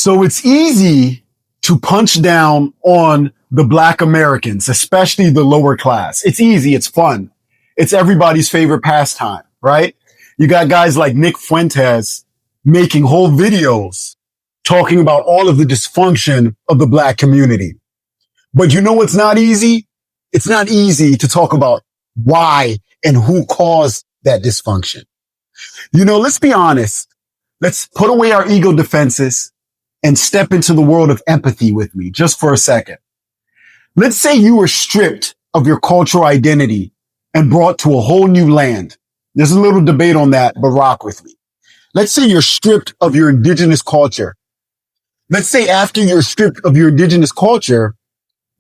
So it's easy to punch down on the Black Americans, especially the lower class. It's easy. It's fun. It's everybody's favorite pastime, right? You got guys like Nick Fuentes making whole videos talking about all of the dysfunction of the Black community. But you know what's not easy? It's not easy to talk about why and who caused that dysfunction. You know, let's be honest. Let's put away our ego defenses and step into the world of empathy with me just for a second. Let's say you were stripped of your cultural identity and brought to a whole new land. There's a little debate on that, but rock with me. Let's say you're stripped of your indigenous culture. Let's say after you're stripped of your indigenous culture,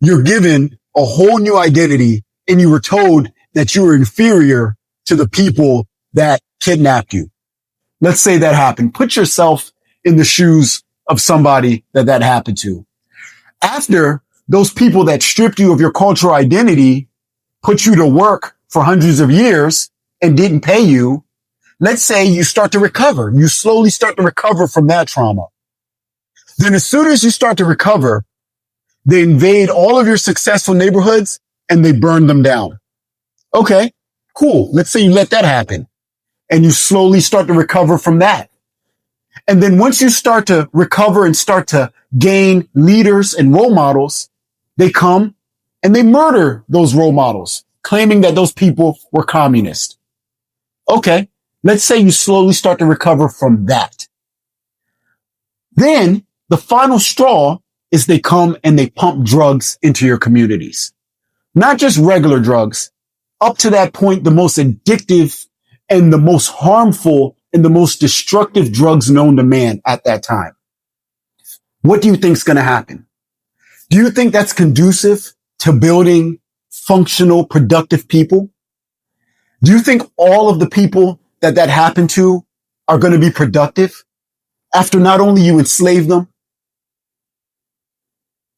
you're given a whole new identity and you were told that you were inferior to the people that kidnapped you. Let's say that happened. Put yourself in the shoes of somebody that happened to. After those people that stripped you of your cultural identity put you to work for hundreds of years and didn't pay you, let's say you start to recover. You slowly start to recover from that trauma. Then as soon as you start to recover, they invade all of your successful neighborhoods and they burn them down. Okay, cool. Let's say you let that happen and you slowly start to recover from that. And then once you start to recover and start to gain leaders and role models, they come and they murder those role models, claiming that those people were communist. Okay, let's say you slowly start to recover from that. Then the final straw is they come and they pump drugs into your communities. Not just regular drugs. Up to that point, the most addictive and the most harmful and the most destructive drugs known to man at that time. What do you think is going to happen? Do you think that's conducive to building functional, productive people? Do you think all of the people that happened to are going to be productive after not only you enslaved them?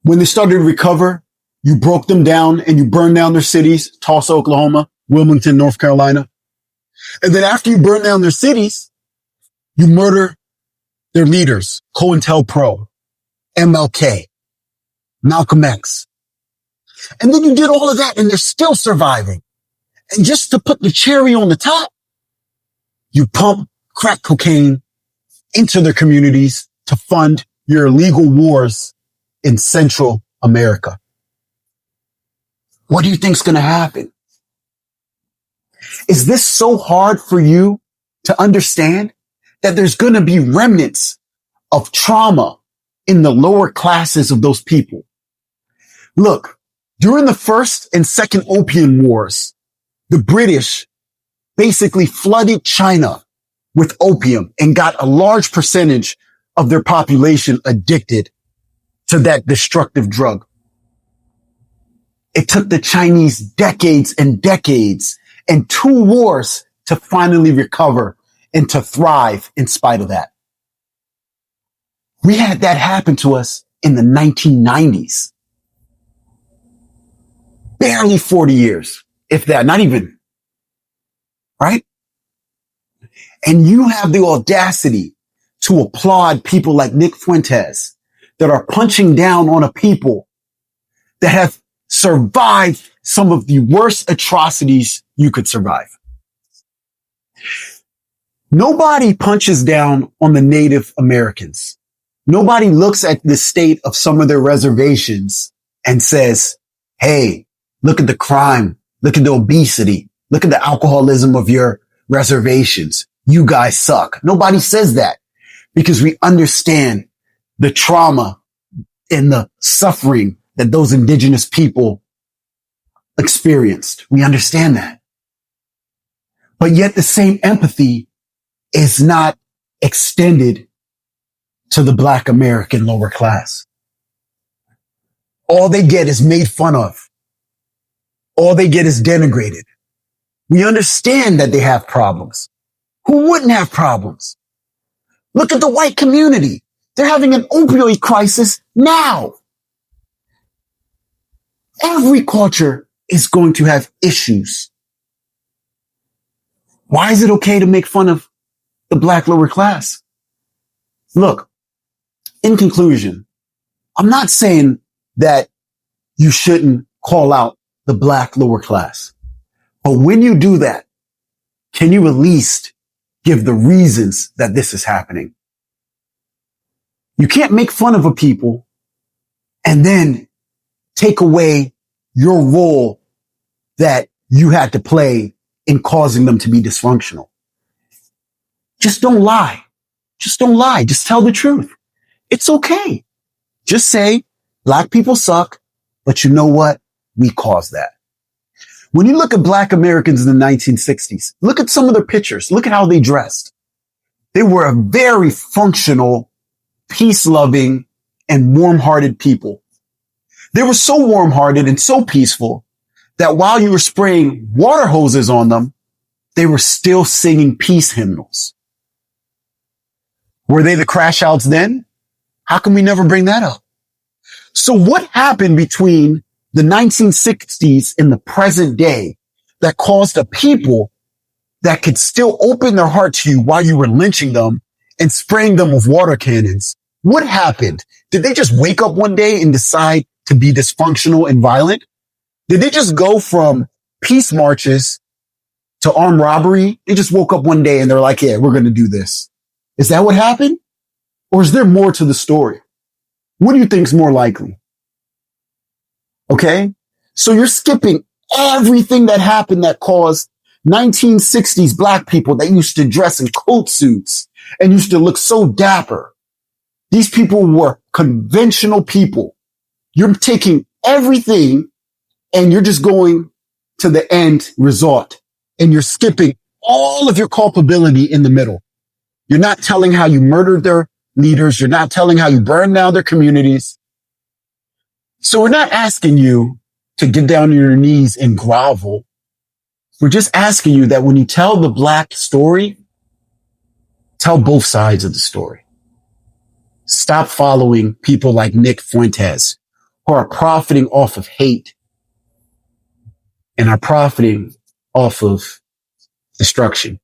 When they started to recover, you broke them down and you burned down their cities, Tulsa, Oklahoma, Wilmington, North Carolina. And then after you burn down their cities, you murder their leaders, COINTELPRO, MLK, Malcolm X. And then you did all of that and they're still surviving. And just to put the cherry on the top, you pump crack cocaine into their communities to fund your illegal wars in Central America. What do you think is going to happen? Is this so hard for you to understand that there's going to be remnants of trauma in the lower classes of those people? Look, during the First and Second Opium Wars, the British basically flooded China with opium and got a large percentage of their population addicted to that destructive drug. It took the Chinese decades and decades and 2 wars to finally recover and to thrive in spite of that. We had that happen to us in the 1990s. Barely 40 years, if that, not even. Right? And you have the audacity to applaud people like Nick Fuentes that are punching down on a people that have survived some of the worst atrocities you could survive. Nobody punches down on the Native Americans. Nobody looks at the state of some of their reservations and says, hey, look at the crime. Look at the obesity. Look at the alcoholism of your reservations. You guys suck. Nobody says that because we understand the trauma and the suffering that those indigenous people experienced. We understand that. But yet the same empathy is not extended to the Black American lower class. All they get is made fun of. All they get is denigrated. We understand that they have problems. Who wouldn't have problems? Look at the white community. They're having an opioid crisis now. Every culture is going to have issues. Why is it okay to make fun of the Black lower class? Look, In conclusion, I'm not saying that you shouldn't call out the black lower class. But when you do that, can you at least give the reasons that this is happening? You can't make fun of a people and then take away your role that you had to play in causing them to be dysfunctional. Just don't lie. Just don't lie. Just tell the truth. It's okay. Just say black people suck, but you know what? We caused that. When you look at black Americans in the 1960s, look at some of their pictures. Look at how they dressed. They were a very functional, peace-loving, and warm-hearted people. They were so warm-hearted and so peaceful that while you were spraying water hoses on them, they were still singing peace hymnals. Were they the crash outs then? How come we never bring that up? So what happened between the 1960s and the present day that caused a people that could still open their heart to you while you were lynching them and spraying them with water cannons? What happened? Did they just wake up one day and decide to be dysfunctional and violent? Did they just go from peace marches to armed robbery? They just woke up one day and they're like, yeah, we're going to do this. Is that what happened? Or is there more to the story? What do you think is more likely? Okay. So you're skipping everything that happened that caused 1960s black people that used to dress in coat suits and used to look so dapper. These people were conventional people. You're taking everything and you're just going to the end result and you're skipping all of your culpability in the middle. You're not telling how you murdered their leaders. You're not telling how you burned down their communities. So we're not asking you to get down on your knees and grovel. We're just asking you that when you tell the black story, tell both sides of the story. Stop following people like Nick Fuentes who are profiting off of hate and are profiting off of destruction.